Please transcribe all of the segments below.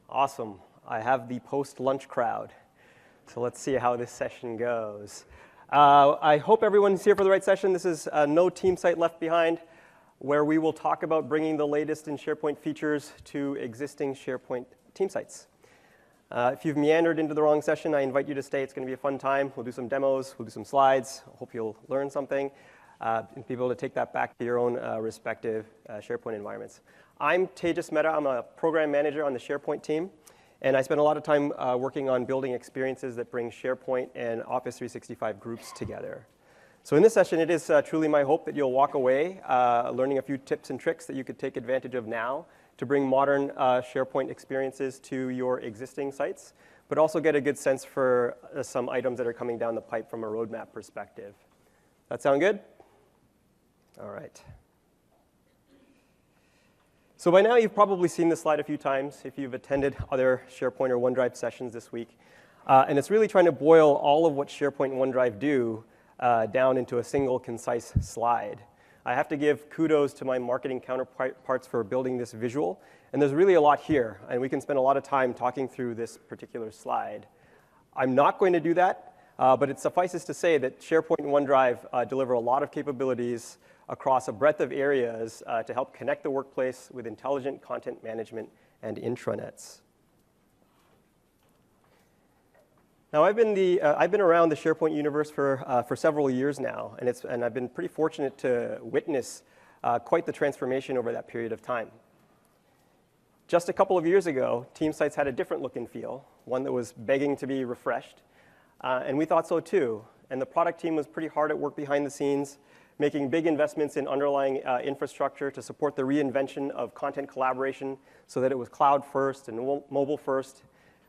Awesome. I have the post-lunch crowd. So let's see how this session goes. I hope everyone's here for the right session. This is No Team Site Left Behind, where we will talk about bringing the latest in SharePoint features to existing SharePoint team sites. If you've meandered into the wrong session, I invite you to stay. It's going to be a fun time. We'll do some demos. We'll do some slides. I hope you'll learn something and be able to take that back to your own respective SharePoint environments. I'm Tejas Mehta. I'm a program manager on the SharePoint team. And I spend a lot of time working on building experiences that bring SharePoint and Office 365 groups together. So in this session, it is truly my hope that you'll walk away learning a few tips and tricks that you could take advantage of now to bring modern SharePoint experiences to your existing sites, but also get a good sense for some items that are coming down the pipe from a roadmap perspective. That sound good? All right. So by now, you've probably seen this slide a few times if you've attended other SharePoint or OneDrive sessions this week. And it's really trying to boil all of what SharePoint and OneDrive do down into a single concise slide. I have to give kudos to my marketing counterparts for building this visual. And there's really a lot here. And we can spend a lot of time talking through this particular slide. I'm not going to do that. But it suffices to say that SharePoint and OneDrive deliver a lot of capabilities across a breadth of areas to help connect the workplace with intelligent content management and intranets. Now, I've been around the SharePoint universe for several years now, and I've been pretty fortunate to witness quite the transformation over that period of time. Just a couple of years ago, team sites had a different look and feel, one that was begging to be refreshed, and we thought so too. And the product team was pretty hard at work behind the scenes, making big investments in underlying infrastructure to support the reinvention of content collaboration so that it was cloud first and mobile first.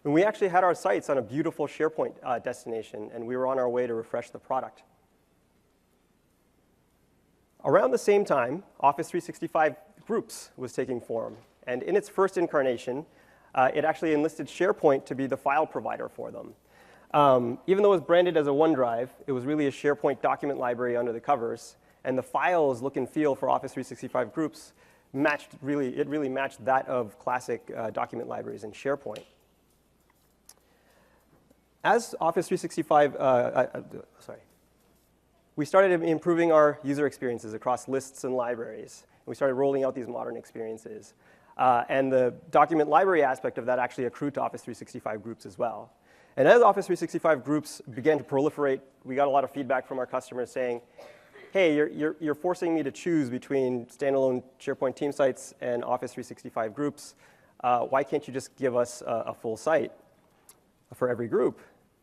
And we actually had our sites on a beautiful SharePoint destination, and we were on our way to refresh the product. Around the same time, Office 365 Groups was taking form. And in its first incarnation, it actually enlisted SharePoint to be the file provider for them. Even though it was branded as a OneDrive, it was really a SharePoint document library under the covers. And the files look and feel for Office 365 Groups really matched that of classic document libraries in SharePoint. As Office 365, we started improving our user experiences across lists and libraries. And we started rolling out these modern experiences. And the document library aspect of that actually accrued to Office 365 Groups as well. And as Office 365 Groups began to proliferate, we got a lot of feedback from our customers saying, hey, you're forcing me to choose between standalone SharePoint team sites and Office 365 Groups. Why can't you just give us a full site for every group?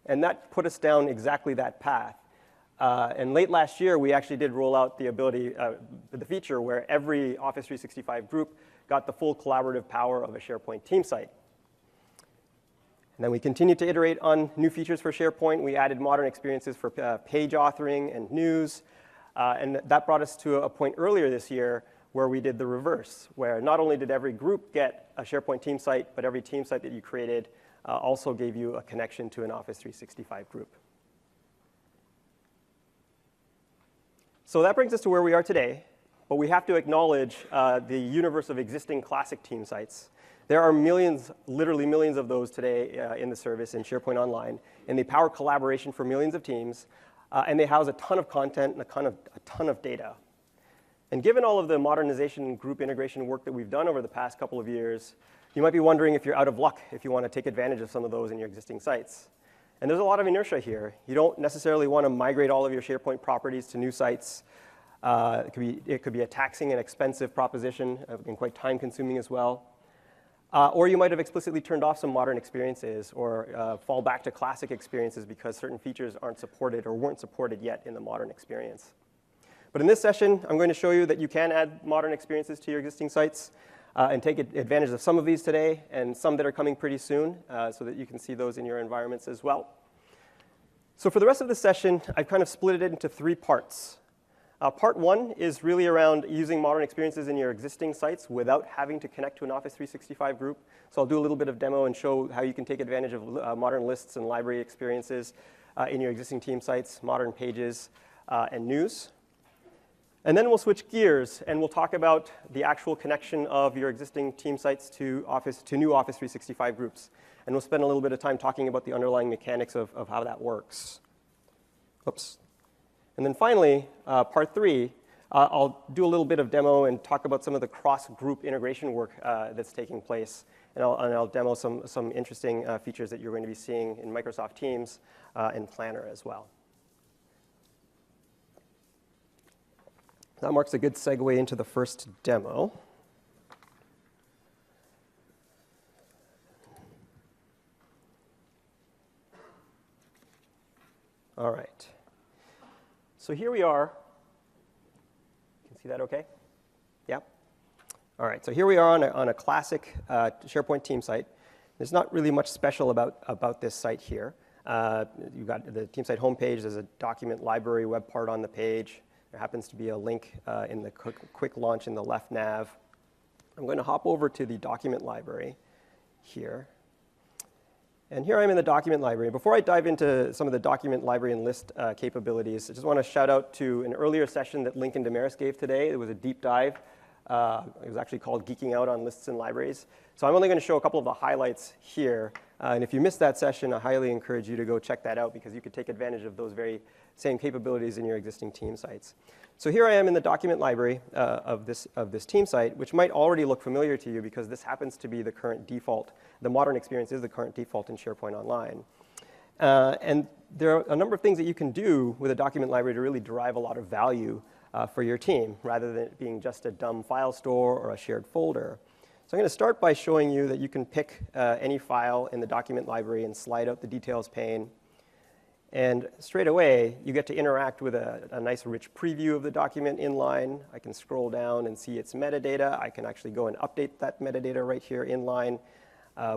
And that put us down exactly that path. And late last year, we actually did roll out the ability, the feature where every Office 365 group got the full collaborative power of a SharePoint team site. And then we continued to iterate on new features for SharePoint. We added modern experiences for page authoring and news. And that brought us to a point earlier this year where we did the reverse, where not only did every group get a SharePoint team site, but every team site that you created also gave you a connection to an Office 365 group. So that brings us to where we are today. But we have to acknowledge the universe of existing classic team sites. There are millions, literally millions of those today in the service in SharePoint Online, and they power collaboration for millions of teams, and they house a ton of content and a ton of data. And given all of the modernization and group integration work that we've done over the past couple of years, you might be wondering if you're out of luck if you want to take advantage of some of those in your existing sites. And there's a lot of inertia here. You don't necessarily want to migrate all of your SharePoint properties to new sites. It could be a taxing and expensive proposition and quite time-consuming as well. Or you might have explicitly turned off some modern experiences or fall back to classic experiences because certain features aren't supported or weren't supported yet in the modern experience. But in this session, I'm going to show you that you can add modern experiences to your existing sites and take advantage of some of these today and some that are coming pretty soon so that you can see those in your environments as well. So for the rest of the session, I've kind of split it into three parts. Part one is really around using modern experiences in your existing sites without having to connect to an Office 365 group. So I'll do a little bit of demo and show how you can take advantage of modern lists and library experiences in your existing team sites, modern pages, and news. And then we'll switch gears, and we'll talk about the actual connection of your existing team sites to new Office 365 groups. And we'll spend a little bit of time talking about the underlying mechanics of how that works. Oops. And then finally, part 3, I'll do a little bit of demo and talk about some of the cross-group integration work that's taking place. And I'll demo some interesting features that you're going to be seeing in Microsoft Teams and Planner as well. That marks a good segue into the first demo. All right. So here we are. You can see that okay? Yeah? All right, so here we are on a classic SharePoint team site. There's not really much special about this site here. You've got the team site homepage. There's a document library web part on the page. There happens to be a link in the quick launch in the left nav. I'm going to hop over to the document library here. And here I'm in the document library. Before I dive into some of the document library and list capabilities, I just want to shout out to an earlier session that Lincoln Damaris gave today. It was a deep dive. It was actually called Geeking Out on Lists and Libraries. So I'm only going to show a couple of the highlights here. And if you missed that session, I highly encourage you to go check that out because you could take advantage of those very same capabilities in your existing team sites. So here I am in the document library of this team site, which might already look familiar to you because this happens to be the current default. The modern experience is the current default in SharePoint Online. And there are a number of things that you can do with a document library to really derive a lot of value for your team, rather than it being just a dumb file store or a shared folder. So I'm going to start by showing you that you can pick any file in the document library and slide out the details pane. And straight away, you get to interact with a nice rich preview of the document inline. I can scroll down and see its metadata. I can actually go and update that metadata right here inline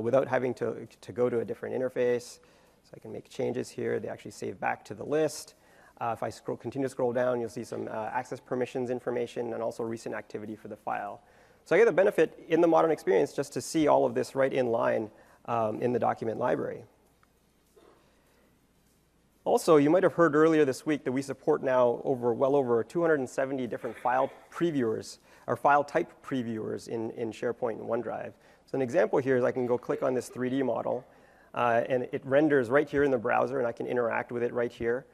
without having to go to a different interface. So I can make changes here. They actually save back to the list. If I continue to scroll down, you'll see some access permissions information and also recent activity for the file. So I get the benefit in the modern experience just to see all of this right in line in the document library. Also, you might have heard earlier this week that we support now well over 270 different file previewers, or file type previewers in SharePoint and OneDrive. So an example here is I can go click on this 3D model, and it renders right here in the browser, and I can interact with it right here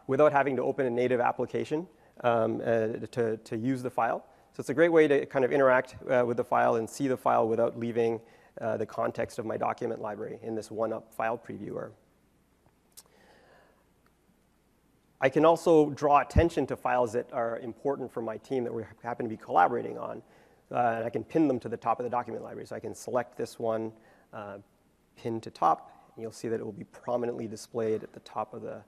without having to open a native application to use the file. So it's a great way to kind of interact with the file and see the file without leaving the context of my document library in this one-up file previewer. I can also draw attention to files that are important for my team that we happen to be collaborating on. And I can pin them to the top of the document library. So I can select this one, pin to top, and you'll see that it will be prominently displayed at the top of the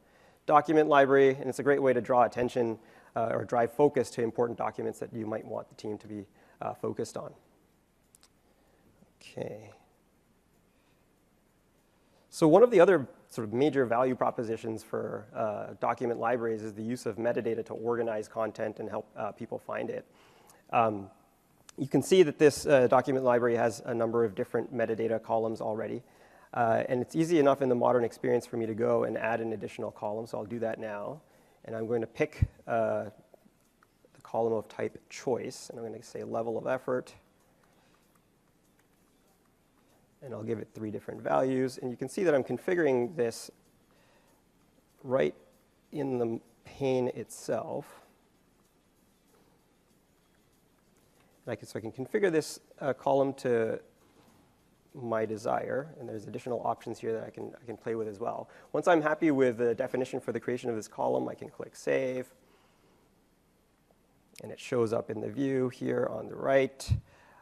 document library. And it's a great way to draw attention or drive focus to important documents that you might want the team to be focused on. Okay. So one of the other sort of major value propositions for document libraries is the use of metadata to organize content and help people find it. You can see that this document library has a number of different metadata columns already. And it's easy enough in the modern experience for me to go and add an additional column. So I'll do that now. And I'm going to pick the column of type choice. And I'm going to say level of effort. And I'll give it 3 different values. And you can see that I'm configuring this right in the pane itself. So I can configure this column to my desire, and there's additional options here that I can play with as well. Once I'm happy with the definition for the creation of this column, I can click Save, and it shows up in the view here on the right.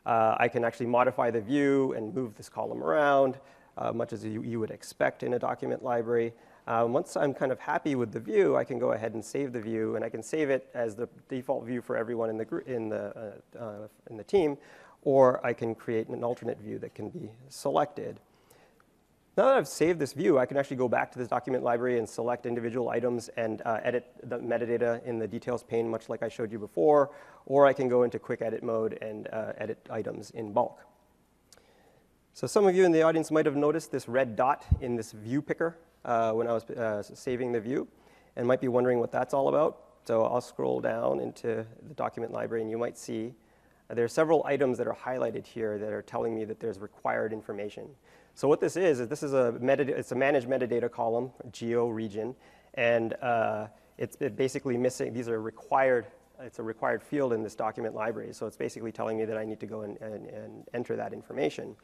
I can actually modify the view and move this column around, much as you would expect in a document library. Once I'm kind of happy with the view, I can go ahead and save the view, and I can save it as the default view for everyone in the team, or I can create an alternate view that can be selected. Now that I've saved this view, I can actually go back to this document library and select individual items and edit the metadata in the details pane, much like I showed you before, or I can go into quick edit mode and edit items in bulk. So some of you in the audience might have noticed this red dot in this view picker when I was saving the view, and might be wondering what that's all about. So I'll scroll down into the document library, and you might see there are several items that are highlighted here that are telling me that there's required information. So what this is this is it's a managed metadata column, geo region, and it's basically missing. These are required. It's a required field in this document library. So it's basically telling me that I need to go and enter that information.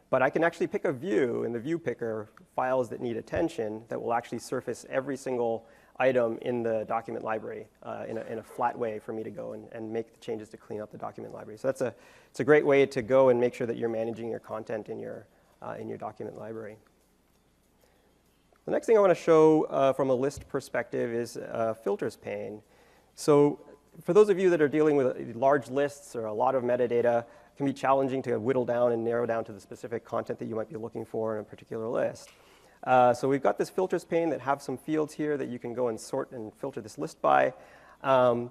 But I can actually pick a view in the view picker, files that need attention, that will actually surface every single item in the document library in a flat way for me to go and make the changes to clean up the document library. So it's a great way to go and make sure that you're managing your content in your document library. The next thing I want to show from a list perspective is filters pane. So for those of you that are dealing with large lists or a lot of metadata, it can be challenging to whittle down and narrow down to the specific content that you might be looking for in a particular list. So we've got this filters pane that have some fields here that you can go and sort and filter this list by. And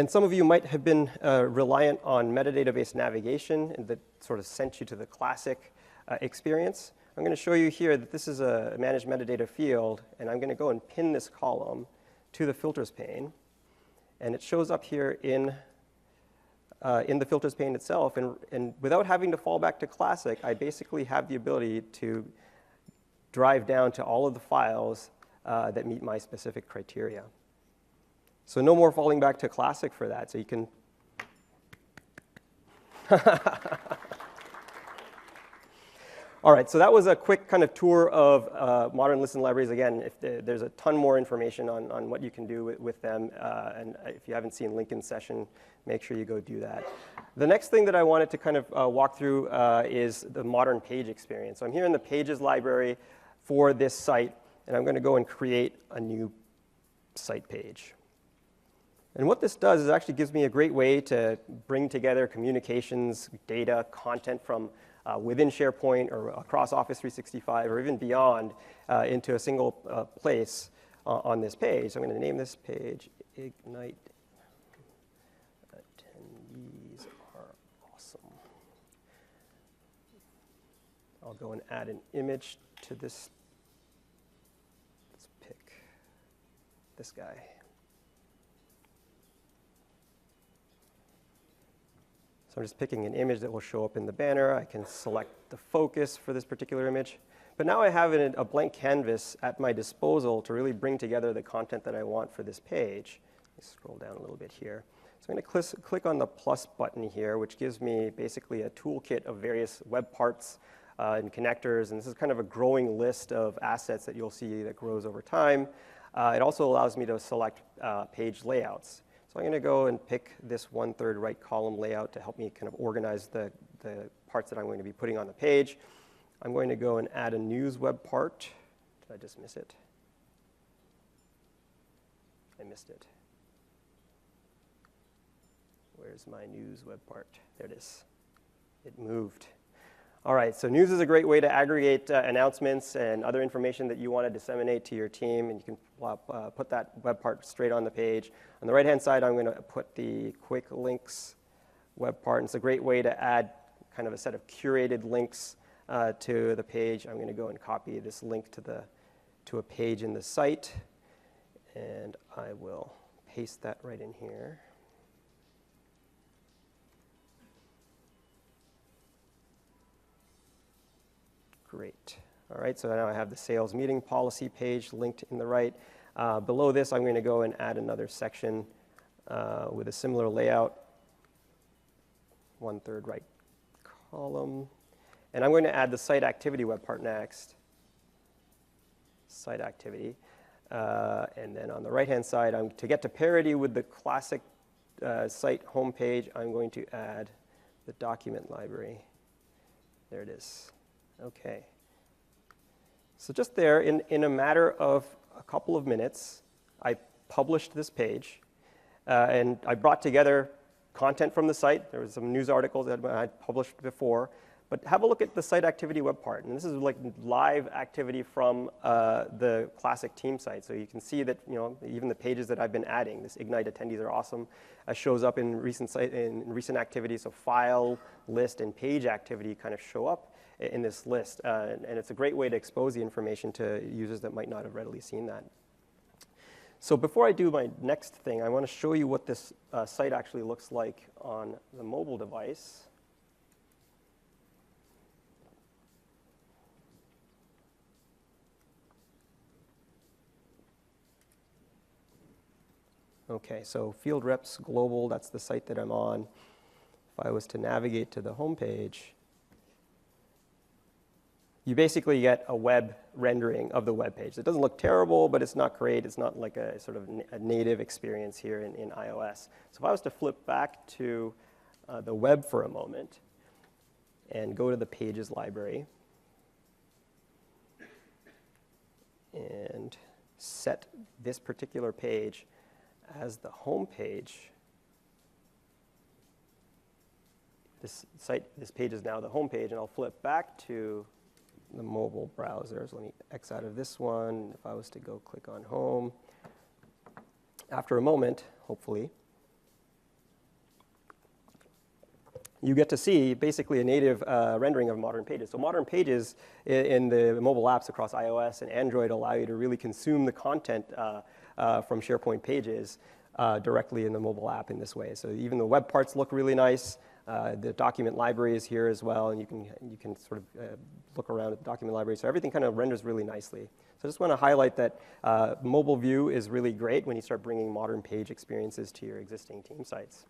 some of you might have been reliant on metadata-based navigation that sort of sent you to the classic experience. I'm going to show you here that this is a managed metadata field, and I'm going to go and pin this column to the filters pane. And it shows up here in the filters pane itself. And without having to fall back to classic, I basically have the ability to drive down to all of the files that meet my specific criteria. So no more falling back to classic for that. So you can All right, so that was a quick kind of tour of modern list and libraries. Again, there's a ton more information on what you can do with them. And if you haven't seen Lincoln's session, make sure you go do that. The next thing that I wanted to kind of walk through is the modern page experience. So I'm here in the pages library for this site, and I'm going to go and create a new site page. And what this does is actually gives me a great way to bring together communications, data, content from within SharePoint or across Office 365 or even beyond into a single place on this page. So I'm going to name this page Ignite Attendees Are Awesome. I'll go and add an image to this. Let's pick this guy. So I'm just picking an image that will show up in the banner. I can select the focus for this particular image. But now I have a blank canvas at my disposal to really bring together the content that I want for this page. Let me scroll down a little bit here. So I'm going to click on the plus button here, which gives me basically a toolkit of various web parts and connectors. And this is kind of a growing list of assets that you'll see that grows over time. It also allows me to select page layouts. So I'm going to go and pick this 1/3 right column layout to help me kind of organize the parts that I'm going to be putting on the page. I'm going to go and add a news web part. Did I just miss it? I missed it. Where's my news web part? There it is. It moved. All right, so news is a great way to aggregate announcements and other information that you want to disseminate to your team, and you can put that web part straight on the page. On the right-hand side, I'm going to put the quick links web part, and it's a great way to add kind of a set of curated links to the page. I'm going to go and copy this link to a page in the site, and I will paste that right in here. Great. All right, so now I have the sales meeting policy page linked in the right. Below this, I'm going to go and add another section with a similar layout, 1/3 right column. And I'm going to add the site activity web part next. Site activity. And then on the right-hand side, to get to parity with the classic site homepage, I'm going to add the document library. There it is. Okay. So just there, in a matter of a couple of minutes, I published this page, and I brought together content from the site. There was some news articles that I had published before, but have a look at the site activity web part. And this is like live activity from the classic team site. So you can see that even the pages that I've been adding, this Ignite Attendees Are Awesome, shows up in recent activity. So file, list, and page activity kind of show up in this list. And it's a great way to expose the information to users that might not have readily seen that. So before I do my next thing, I want to show you what this site actually looks like on the mobile device. Okay, so Field Reps Global, that's the site that I'm on. If I was to navigate to the home page, you basically get a web rendering of the web page. It doesn't look terrible, but it's not great. It's not like a sort of a native experience here in iOS. So if I was to flip back to the web for a moment and go to the Pages library and set this particular page as the home page, this page is now the home page, and I'll flip back to the mobile browser. So let me X out of this one. If I was to go click on home, after a moment, hopefully, you get to see basically a native rendering of Modern Pages. So Modern Pages in the mobile apps across iOS and Android allow you to really consume the content from SharePoint Pages directly in the mobile app in this way. So even the web parts look really nice. The document library is here as well, and you can sort of look around at the document library. So everything kind of renders really nicely. So I just want to highlight that mobile view is really great when you start bringing modern page experiences to your existing team sites.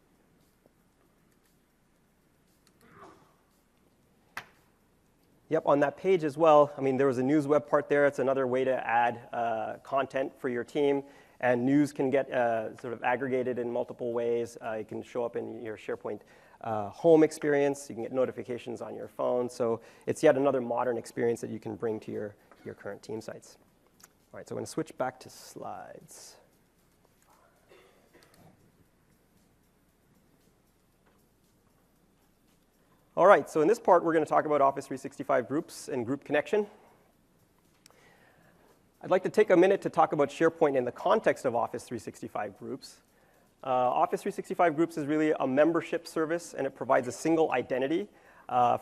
Yep, on that page as well, I mean, there was a news web part there. It's another way to add content for your team. And news can get sort of aggregated in multiple ways. It can show up in your SharePoint home experience. You can get notifications on your phone. So it's yet another modern experience that you can bring to your current team sites. All right, so I'm going to switch back to slides. All right, so in this part, we're going to talk about Office 365 groups and group connection. I'd like to take a minute to talk about SharePoint in the context of Office 365 groups. Office 365 groups is really a membership service, and it provides a single identity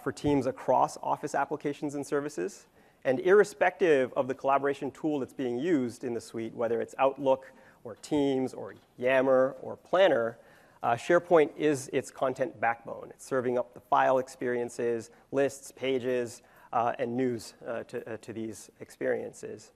for teams across Office applications and services. And irrespective of the collaboration tool that's being used in the suite, whether it's Outlook or Teams or Yammer or Planner, SharePoint is its content backbone. It's serving up the file experiences, lists, pages, and news to these experiences.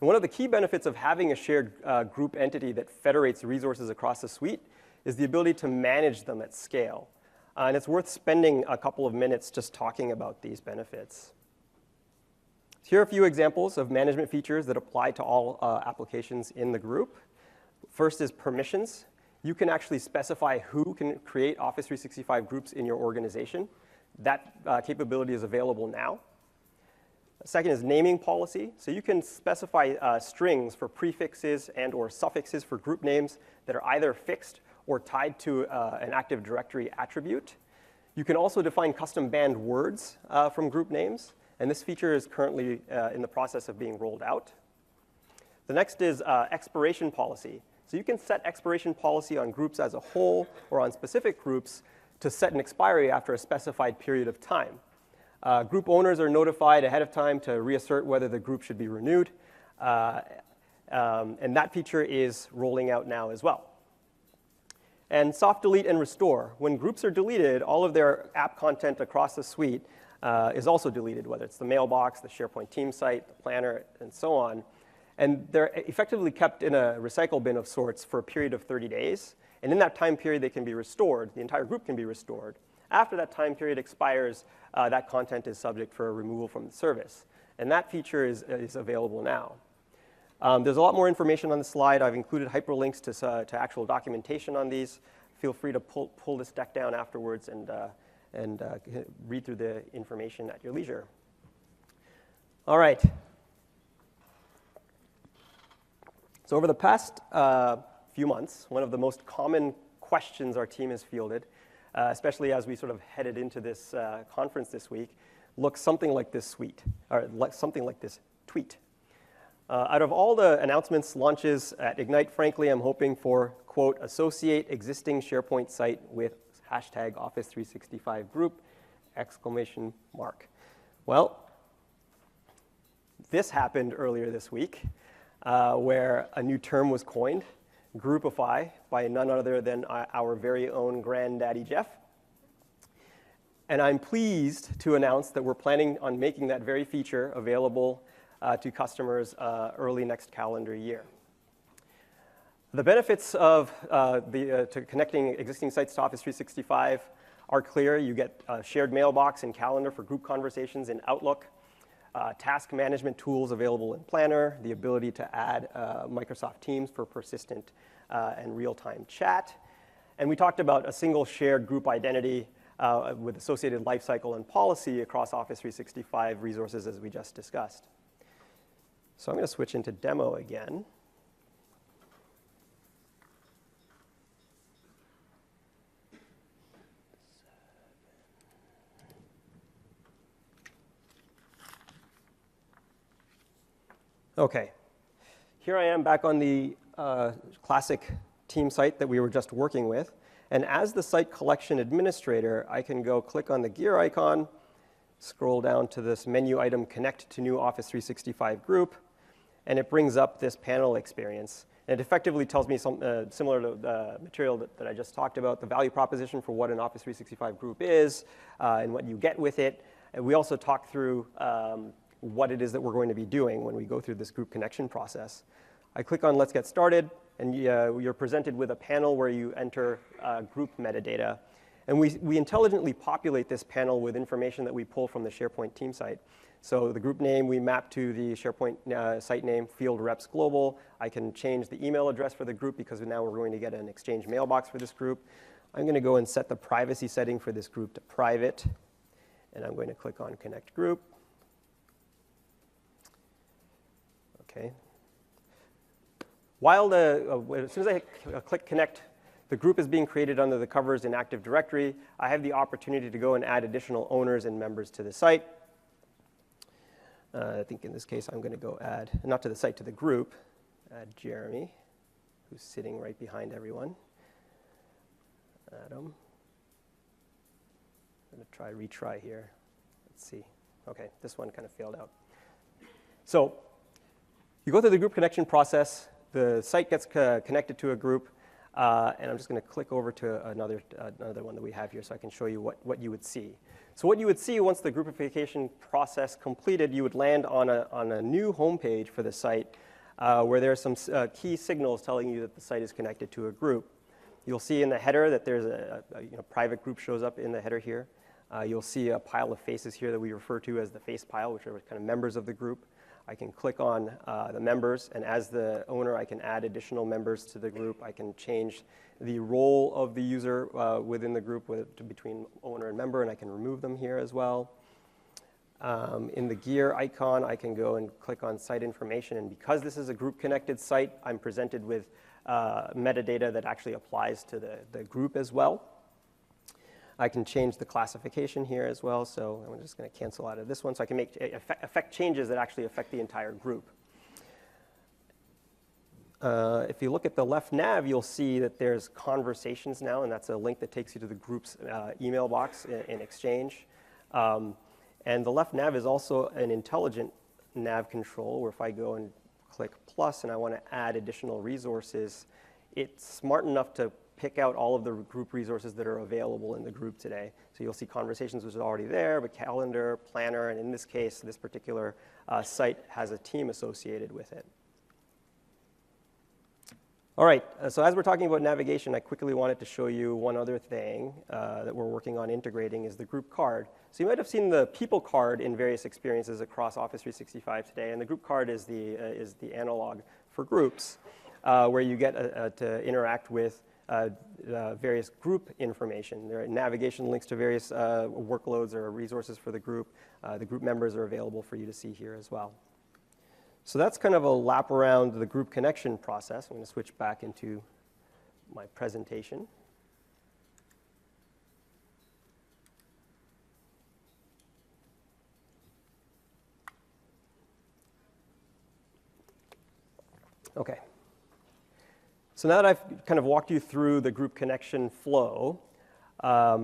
And one of the key benefits of having a shared group entity that federates resources across the suite is the ability to manage them at scale. And it's worth spending a couple of minutes just talking about these benefits. Here are a few examples of management features that apply to all applications in the group. First is permissions. You can actually specify who can create Office 365 groups in your organization. That capability is available now. Second is naming policy. So you can specify strings for prefixes and or suffixes for group names that are either fixed or tied to an Active Directory attribute. You can also define custom banned words from group names. And this feature is currently in the process of being rolled out. The next is expiration policy. So you can set expiration policy on groups as a whole or on specific groups to set an expiry after a specified period of time. Group owners are notified ahead of time to reassert whether the group should be renewed. And that feature is rolling out now as well. And soft delete and restore. When groups are deleted, all of their app content across the suite is also deleted, whether it's the mailbox, the SharePoint team site, the planner, and so on. And they're effectively kept in a recycle bin of sorts for a period of 30 days. And in that time period, they can be restored. The entire group can be restored. After that time period expires, that content is subject for removal from the service. And that feature is available now. There's a lot more information on the slide. I've included hyperlinks to actual documentation on these. Feel free to pull this deck down afterwards and read through the information at your leisure. All right. So over the past few months, one of the most common questions our team has fielded, especially as we sort of headed into this conference this week, looks something like this something like this tweet. Out of all the announcements, launches at Ignite, frankly, I'm hoping for, quote, associate existing SharePoint site with hashtag Office 365 group, exclamation mark. Well, this happened earlier this week. where a new term was coined, Groupify, by none other than our very own granddaddy Jeff. And I'm pleased to announce that we're planning on making that very feature available to customers early next calendar year. The benefits of to connecting existing sites to Office 365 are clear. You get a shared mailbox and calendar for group conversations in Outlook, task management tools available in Planner, the ability to add Microsoft Teams for persistent and real-time chat. And we talked about a single shared group identity with associated lifecycle and policy across Office 365 resources, as we just discussed. So I'm going to switch into demo again. Okay, here I am back on the classic team site that we were just working with. And as the site collection administrator, I can go click on the gear icon, scroll down to this menu item, Connect to New Office 365 Group, and it brings up this panel experience. And it effectively tells me similar to the material that I just talked about, the value proposition for what an Office 365 group is and what you get with it. And we also talk through what it is that we're going to be doing when we go through this group connection process. I click on Let's Get Started, and you're presented with a panel where you enter group metadata. And we intelligently populate this panel with information that we pull from the SharePoint team site. So the group name we map to the SharePoint site name, Field Reps Global. I can change the email address for the group because now we're going to get an Exchange mailbox for this group. I'm going to go and set the privacy setting for this group to private. And I'm going to click on Connect Group. Okay. While as soon as I click Connect, the group is being created under the covers in Active Directory. I have the opportunity to go and add additional owners and members to the site. I think in this case, I'm going to go add, not to the site, to the group, add Jeremy, who's sitting right behind everyone. Adam. I'm going to retry here. Let's see. OK, this one kind of failed out. So you go through the group connection process. The site gets connected to a group. And I'm just going to click over to another one that we have here so I can show you what you would see. So what you would see once the groupification process completed, you would land on a new homepage for the site where there are some key signals telling you that the site is connected to a group. You'll see in the header that there's a private group shows up in the header here. You'll see a pile of faces here that we refer to as the face pile, which are kind of members of the group. I can click on the members, and as the owner, I can add additional members to the group. I can change the role of the user within the group between owner and member, and I can remove them here as well. In the gear icon, I can go and click on site information, and because this is a group-connected site, I'm presented with metadata that actually applies to the group as well. I can change the classification here as well, so I'm just going to cancel out of this one so I can make affect changes that actually affect the entire group. If you look at the left nav, you'll see that there's conversations now, and that's a link that takes you to the group's email box in Exchange. And the left nav is also an intelligent nav control, where if I go and click plus and I want to add additional resources, it's smart enough to pick out all of the group resources that are available in the group today. So you'll see conversations, which is already there, but calendar, planner, and in this case, this particular site has a team associated with it. All right, so as we're talking about navigation, I quickly wanted to show you one other thing that we're working on integrating is the group card. So you might have seen the people card in various experiences across Office 365 today, and the group card is the analog for groups, where you get to interact with various group information. There are navigation links to various workloads or resources for the group. The group members are available for you to see here as well. So that's kind of a lap around the group connection process. I'm going to switch back into my presentation. OK. So now that I've kind of walked you through the group connection flow, I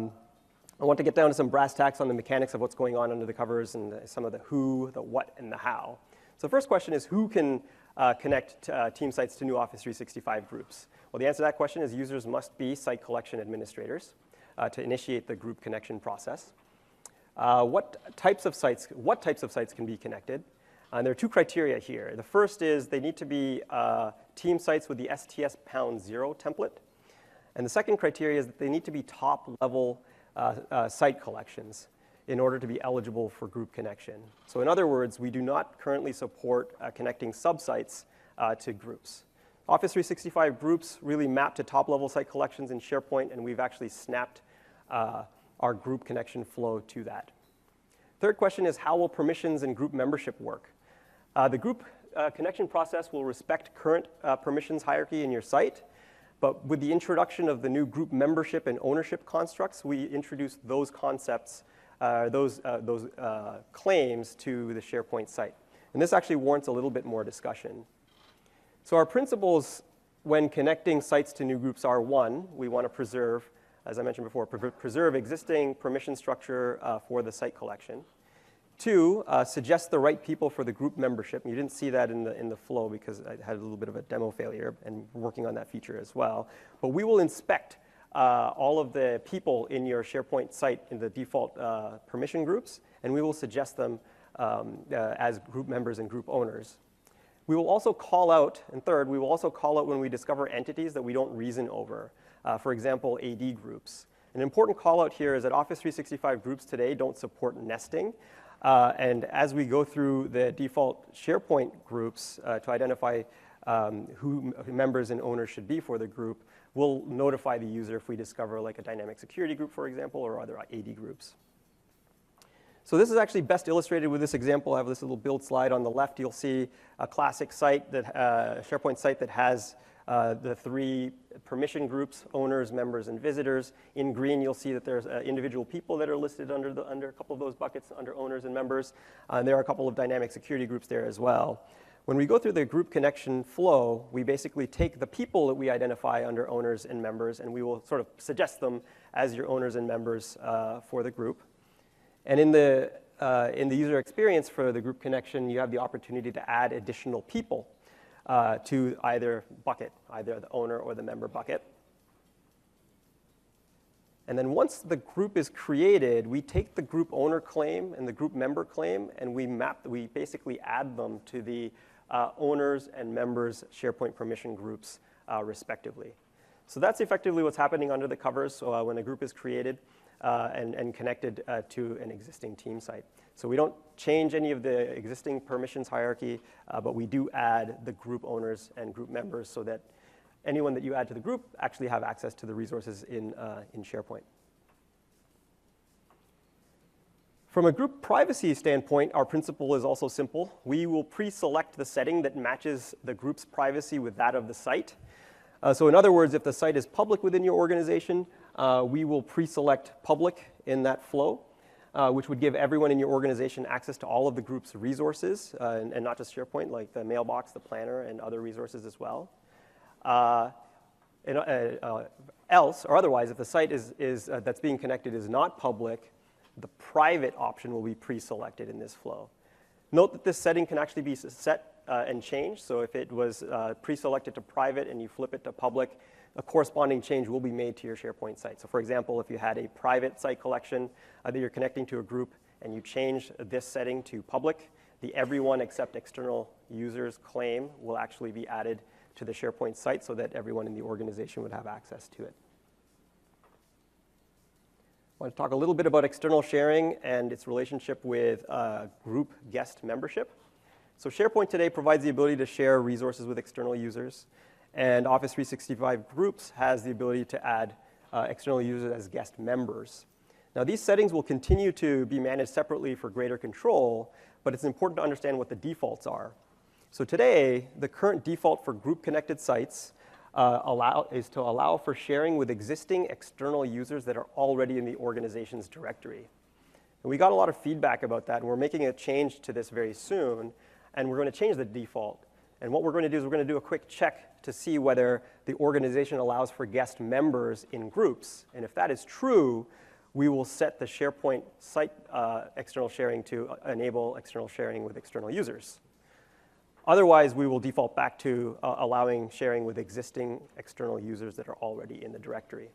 want to get down to some brass tacks on the mechanics of what's going on under the covers and some of the who, the what, and the how. So the first question is, who can connect team sites to new Office 365 groups? Well, the answer to that question is users must be site collection administrators to initiate the group connection process. What types of sites can be connected? And there are two criteria here. The first is they need to be team sites with the STS-0 template. And the second criteria is that they need to be top-level site collections in order to be eligible for group connection. So in other words, we do not currently support connecting subsites to groups. Office 365 groups really map to top-level site collections in SharePoint, and we've actually snapped our group connection flow to that. Third question is, how will permissions and group membership work? The group connection process will respect current permissions hierarchy in your site, but with the introduction of the new group membership and ownership constructs, we introduce those concepts, those claims to the SharePoint site. And this actually warrants a little bit more discussion. So our principles when connecting sites to new groups are, one, we want to preserve, as I mentioned before, preserve existing permission structure for the site collection. Two, suggest the right people for the group membership. You didn't see that in the flow because I had a little bit of a demo failure, and we're working on that feature as well. But we will inspect all of the people in your SharePoint site in the default permission groups, and we will suggest them as group members and group owners. We will also call out, and third, we will also call out when we discover entities that we don't reason over. For example, AD groups. An important call out here is that Office 365 groups today don't support nesting. And as we go through the default SharePoint groups to identify who members and owners should be for the group, we'll notify the user if we discover like a dynamic security group, for example, or other AD groups. So this is actually best illustrated with this example. I have this little build slide on the left. You'll see a classic site, that SharePoint site that has the three permission groups: owners, members, and visitors. In green, you'll see that there's individual people that are listed under a couple of those buckets, under owners and members. And there are a couple of dynamic security groups there as well. When we go through the group connection flow, we basically take the people that we identify under owners and members, and we will sort of suggest them as your owners and members for the group. And in the user experience for the group connection, you have the opportunity to add additional people to either bucket, either the owner or the member bucket. And then once the group is created, we take the group owner claim and the group member claim, and we basically add them to the owners and members SharePoint permission groups respectively. So that's effectively what's happening under the covers when a group is created and connected to an existing team site. So we don't change any of the existing permissions hierarchy, but we do add the group owners and group members so that anyone that you add to the group actually have access to the resources in SharePoint. From a group privacy standpoint, our principle is also simple. We will pre-select the setting that matches the group's privacy with that of the site. So in other words, if the site is public within your organization, we will pre-select public in that flow, which would give everyone in your organization access to all of the group's resources, and not just SharePoint, like the mailbox, the planner, and other resources as well. Else, or otherwise, if the site that's being connected is not public, the private option will be pre-selected in this flow. Note that this setting can actually be set and changed. So if it was pre-selected to private and you flip it to public, a corresponding change will be made to your SharePoint site. So for example, if you had a private site collection that you're connecting to a group and you change this setting to public, the everyone except external users claim will actually be added to the SharePoint site so that everyone in the organization would have access to it. I want to talk a little bit about external sharing and its relationship with group guest membership. So SharePoint today provides the ability to share resources with external users, and Office 365 Groups has the ability to add external users as guest members. Now, these settings will continue to be managed separately for greater control, but it's important to understand what the defaults are. So today, the current default for group-connected sites is to allow for sharing with existing external users that are already in the organization's directory. And we got a lot of feedback about that, and we're making a change to this very soon, and we're going to change the default. And what we're going to do is we're going to do a quick check to see whether the organization allows for guest members in groups. And if that is true, we will set the SharePoint site external sharing to enable external sharing with external users. Otherwise, we will default back to allowing sharing with existing external users that are already in the directory.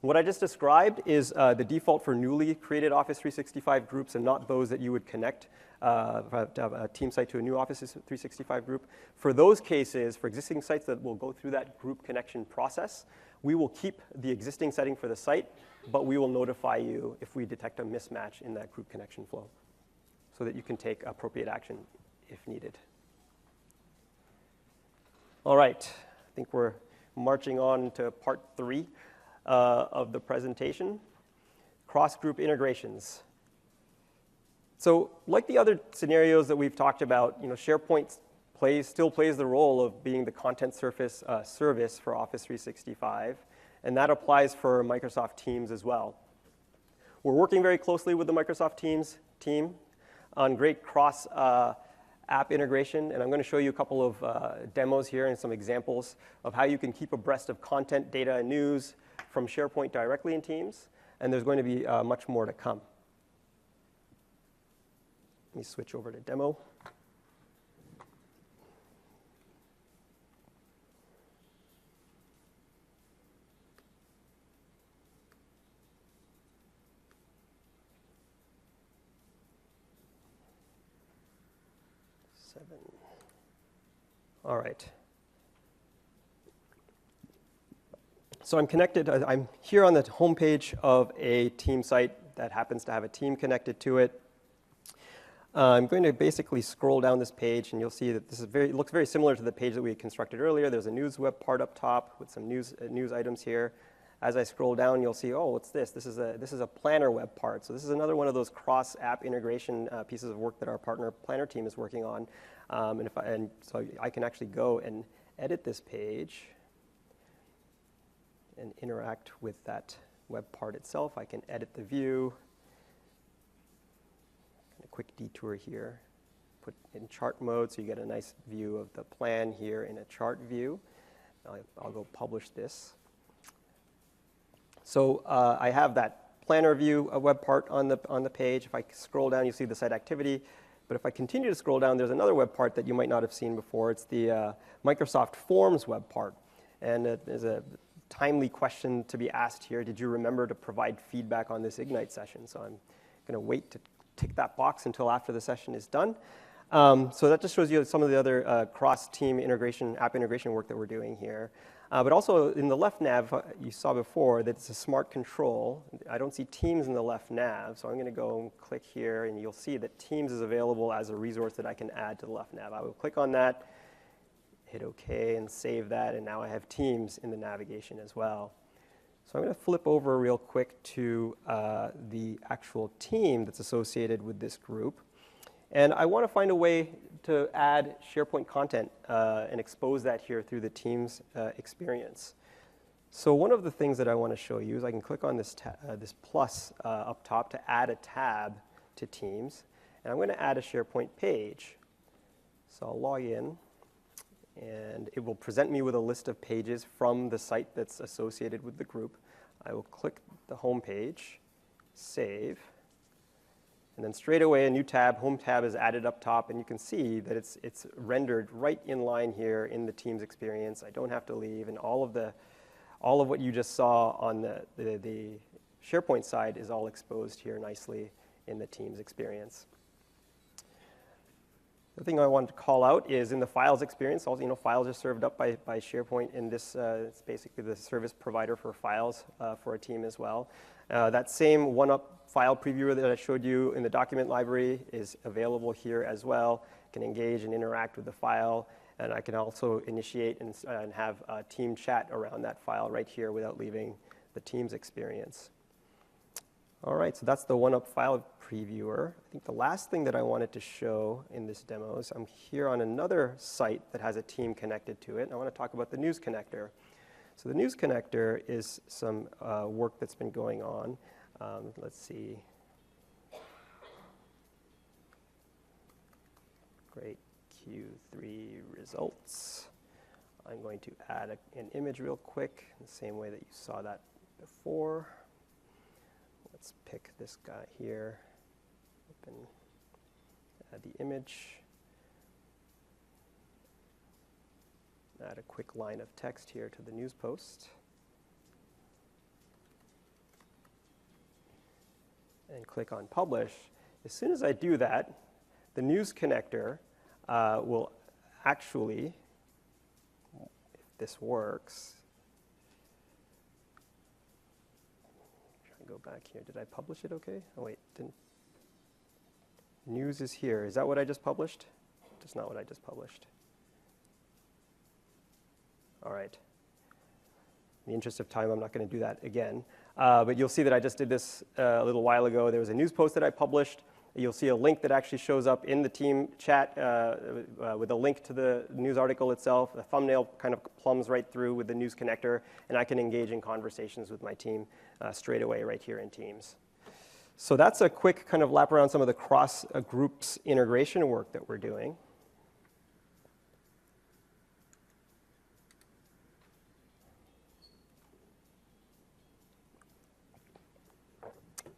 What I just described is the default for newly created Office 365 groups and not those that you would connect to have a team site to a new Office 365 group. For those cases, for existing sites that will go through that group connection process, we will keep the existing setting for the site, but we will notify you if we detect a mismatch in that group connection flow so that you can take appropriate action if needed. All right, I think we're marching on to part 3 of the presentation, cross-group integrations. So like the other scenarios that we've talked about, SharePoint still plays the role of being the content surface service for Office 365, and that applies for Microsoft Teams as well. We're working very closely with the Microsoft Teams team on great cross-app integration, and I'm going to show you a couple of demos here and some examples of how you can keep abreast of content, data, and news from SharePoint directly in Teams, and there's going to be much more to come. Let me switch over to demo. All right. So I'm connected. I'm here on the home page of a team site that happens to have a team connected to it. I'm going to basically scroll down this page, and you'll see that this is looks very similar to the page that we had constructed earlier. There's a news web part up top with some news items here. As I scroll down, you'll see, oh, what's this? This is a planner web part. So this is another one of those cross-app integration pieces of work that our partner planner team is working on. So I can actually go and edit this page and interact with that web part itself. I can edit the view. A quick detour here. Put in chart mode so you get a nice view of the plan here in a chart view. I'll go publish this. So I have that planner view web part on the page. If I scroll down, you see the site activity. But if I continue to scroll down, there's another web part that you might not have seen before. It's the Microsoft Forms web part. And there's a timely question to be asked here. Did you remember to provide feedback on this Ignite session? So I'm going to wait to tick that box until after the session is done. So that just shows you some of the other cross-team integration, app integration work that we're doing here. But also in the left nav, you saw before that it's a smart control. I don't see Teams in the left nav, so I'm going to go and click here, and you'll see that Teams is available as a resource that I can add to the left nav. I will click on that, hit OK, and save that, and now I have Teams in the navigation as well. So I'm going to flip over real quick to the actual team that's associated with this group. And I want to find a way to add SharePoint content and expose that here through the Teams experience. So one of the things that I want to show you is I can click on this plus up top to add a tab to Teams. And I'm going to add a SharePoint page. So I'll log in, and it will present me with a list of pages from the site that's associated with the group. I will click the home page, save. And then straight away, a new tab, Home tab, is added up top, and you can see that it's rendered right in line here in the Teams experience. I don't have to leave, and all of what you just saw on the SharePoint side is all exposed here nicely in the Teams experience. The thing I wanted to call out is in the files experience. Also, files are served up by SharePoint in this. It's basically the service provider for files for a team as well. That same one-up file previewer that I showed you in the document library is available here as well. I can engage and interact with the file, and I can also initiate and have a team chat around that file right here without leaving the Teams experience. All right, so that's the one-up file previewer. I think the last thing that I wanted to show in this demo is I'm here on another site that has a team connected to it, and I want to talk about the news connector. So the news connector is some work that's been going on. Let's see. Great Q3 results. I'm going to add an image real quick, the same way that you saw that before. Let's pick this guy here. Open, add the image. add a quick line of text here to the news post. And click on publish. As soon as I do that, the news connector will actually, if this works, try and go back here. Did I publish it okay? Oh wait, didn't. News is here. Is that what I just published? That's not what I just published. All right. In the interest of time, I'm not going to do that again. But you'll see that I just did this a little while ago. There was a news post that I published. You'll see a link that actually shows up in the team chat with a link to the news article itself. The thumbnail kind of plumbs right through with the news connector, and I can engage in conversations with my team straight away right here in Teams. So that's a quick kind of lap around some of the cross groups integration work that we're doing.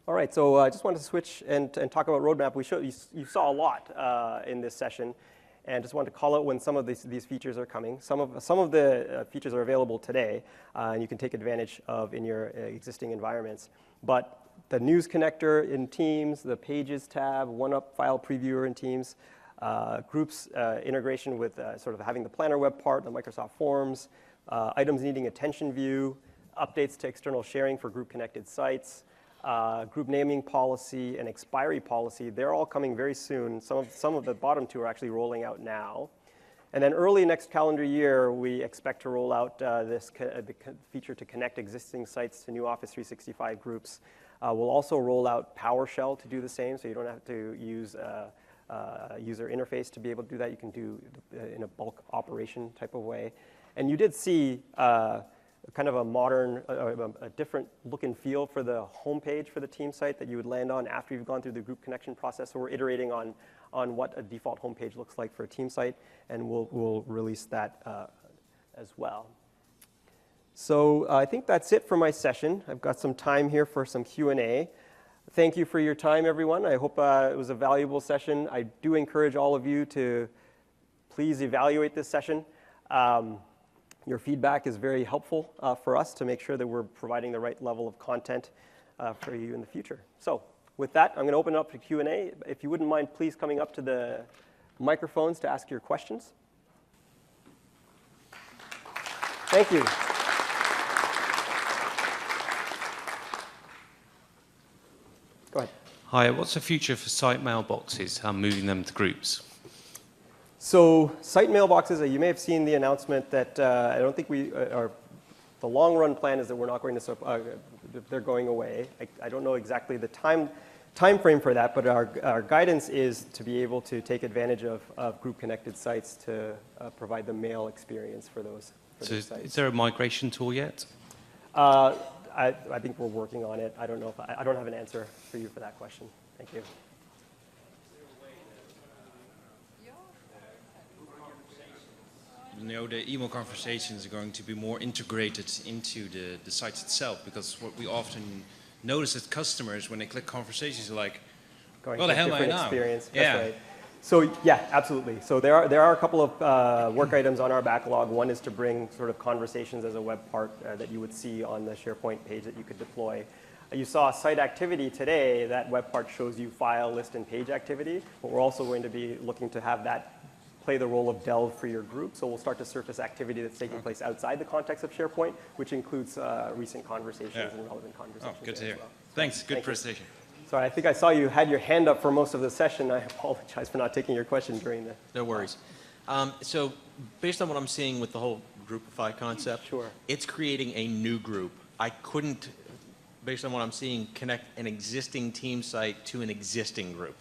All right, so I just wanted to switch and talk about roadmap. You saw a lot in this session, and just wanted to call out when some of these features are coming. Some of the features are available today, and you can take advantage of in your existing environments. But the news connector in Teams, the Pages tab, one-up file previewer in Teams, groups integration with sort of having the planner web part, the Microsoft Forms, items needing attention view, updates to external sharing for group-connected sites, group naming policy, and expiry policy, they're all coming very soon. Some of the bottom two are actually rolling out now. And then early next calendar year, we expect to roll out the feature to connect existing sites to new Office 365 groups. We'll also roll out PowerShell to do the same, so you don't have to use a user interface to be able to do that. You can do in a bulk operation type of way. And you did see kind of a modern, a different look and feel for the homepage for the team site that you would land on after you've gone through the group connection process. So we're iterating on what a default homepage looks like for a team site, and we'll release that as well. So I think that's it for my session. I've got some time here for some Q&A. Thank you for your time, everyone. I hope it was a valuable session. I do encourage all of you to please evaluate this session. Your feedback is very helpful for us to make sure that we're providing the right level of content for you in the future. So with that, I'm going to open it up to Q&A. If you wouldn't mind, please coming up to the microphones to ask your questions. Thank you. Go ahead. Hi, what's the future for site mailboxes, moving them to groups? So site mailboxes, you may have seen the announcement that I don't think the long run plan is that we're not going to, they're going away. I don't know exactly the time frame for that, but our guidance is to be able to take advantage of group connected sites to provide the mail experience for those sites. Is there a migration tool yet? I think we're working on it. I don't know if I don't have an answer for you for that question. Thank you. You know, the email conversations are going to be more integrated into the site itself, because what we often notice as customers when they click conversations are like, Going well, the hell am I now? Experience. Yeah. That's right. So yeah, absolutely. So there are a couple of work items on our backlog. One is to bring sort of conversations as a web part that you would see on the SharePoint page that you could deploy. You saw site activity today. That web part shows you file, list, and page activity. But we're also going to be looking to have that play the role of delve for your group. So we'll start to surface activity that's taking place outside the context of SharePoint, which includes recent conversations and relevant conversations. Oh, good to hear. Well. Thanks. Good presentation. Sorry, I think I saw you had your hand up for most of the session. I apologize for not taking your question during the... No worries. So based on what I'm seeing with the whole Groupify concept, Sure. It's creating a new group. I couldn't, based on what I'm seeing, connect an existing team site to an existing group.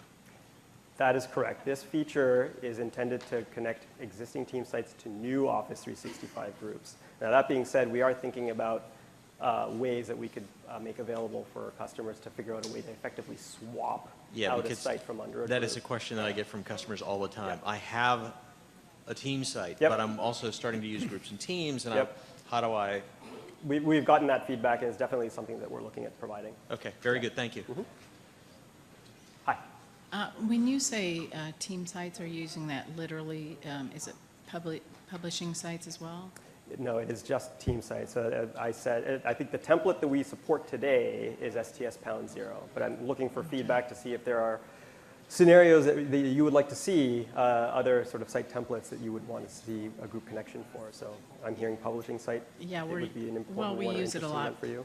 That is correct. This feature is intended to connect existing team sites to new Office 365 groups. Now, that being said, we are thinking about ways that we could make available for customers to figure out a way to effectively swap out a site from under a that group. is a question that I get from customers all the time. Yep. I have a team site, Yep. but I'm also starting to use groups and teams, and Yep. how do I? We've gotten that feedback, and it's definitely something that we're looking at providing. Okay, very good. Thank you. Mm-hmm. Hi. When you say team sites are using that literally, is it publishing sites as well? No, it is just team sites. So I said, I think the template that we support today is STS pound 0, but I'm looking for feedback to see if there are scenarios that you would like to see, other sort of site templates that you would want to see a group connection for. So I'm hearing publishing site. Yeah, it would be an important well, we one or use it a interesting one lot. for you.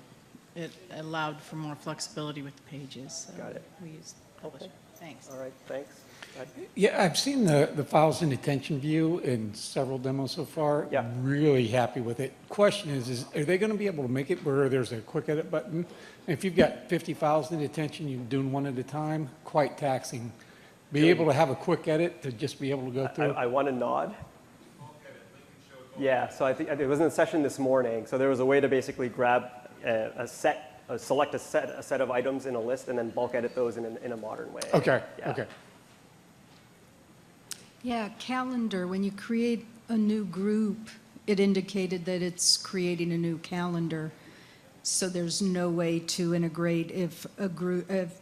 It allowed for more flexibility with the pages. So Got it. We use publisher. Thanks. All right, thanks. Yeah, I've seen the files in attention view in several demos so far. Yeah. Really happy with it. Question is are they going to be able to make it where there's a quick edit button? If you've got 50 files in attention, you're doing one at a time, quite taxing. Be able to have a quick edit to just be able to go through. I want to nod. Yeah, so I think it was in the session this morning. So there was a way to basically grab select a set of items in a list and then bulk edit those in a modern way. Okay, Yeah. okay. Yeah, calendar, when you create a new group, it indicated that it's creating a new calendar. So there's no way to integrate if if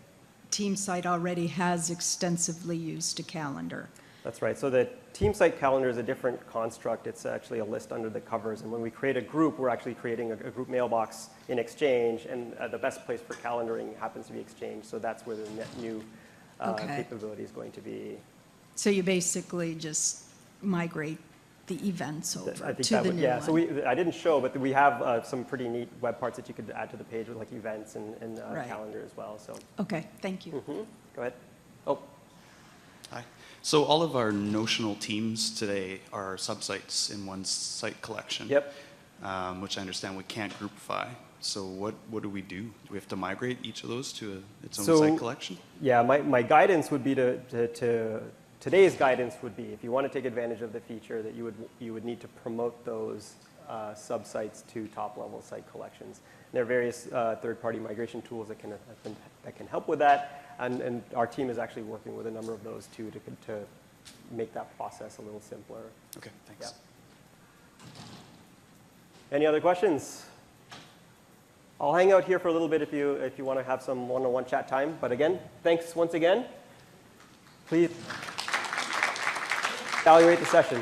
team site already has extensively used a calendar. That's right. So the team site calendar is a different construct. It's actually a list under the covers. And when we create a group, we're actually creating a group mailbox in Exchange. And the best place for calendaring happens to be Exchange. So that's where the net new Okay. capability is going to be. So you basically just migrate the events over I think to that the would, new yeah. one. So I didn't show, but we have some pretty neat web parts that you could add to the page with like events and Right. calendar as well. So Okay, thank you. go ahead. Oh, Hi. So all of our notional teams today are subsites in one site collection. yep. Which I understand we can't groupify. So what do we do? Do we have to migrate each of those to its own So- site collection? Yeah, my guidance would be today's guidance would be if you want to take advantage of the feature that you would need to promote those subsites to top-level site collections. And there are various third-party migration tools that can help with that, and our team is actually working with a number of those too to make that process a little simpler. Okay, thanks. Yeah. Any other questions? I'll hang out here for a little bit if you want to have some one-on-one chat time. But again, thanks once again. Please evaluate the session.